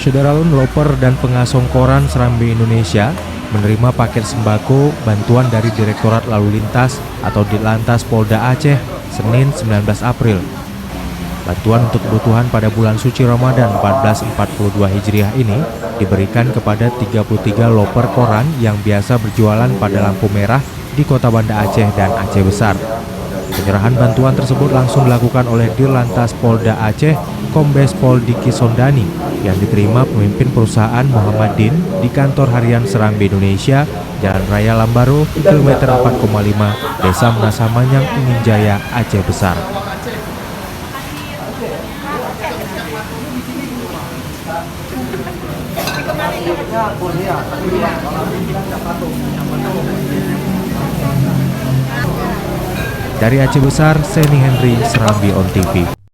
Syederalun Loper dan Pengasong Koran Serambi Indonesia menerima paket sembako bantuan dari Direktorat Lalu Lintas atau Ditlantas Polda Aceh Senin 19 April. Bantuan untuk kebutuhan pada bulan suci Ramadan 1442 Hijriah ini diberikan kepada 33 loper koran yang biasa berjualan pada lampu merah di Kota Banda Aceh dan Aceh Besar. Penyerahan bantuan tersebut langsung dilakukan oleh Dirlantas Polda Aceh, Kombes Pol Diki Sondani, yang diterima pemimpin perusahaan Muhammad Din di kantor harian Serambi Indonesia, Jalan Raya Lambaro, kilometer 4,5, Desa Menasamanyang, Ingin Jaya, Aceh Besar. Dari Aceh Besar, Seni Henry, Serambi On TV.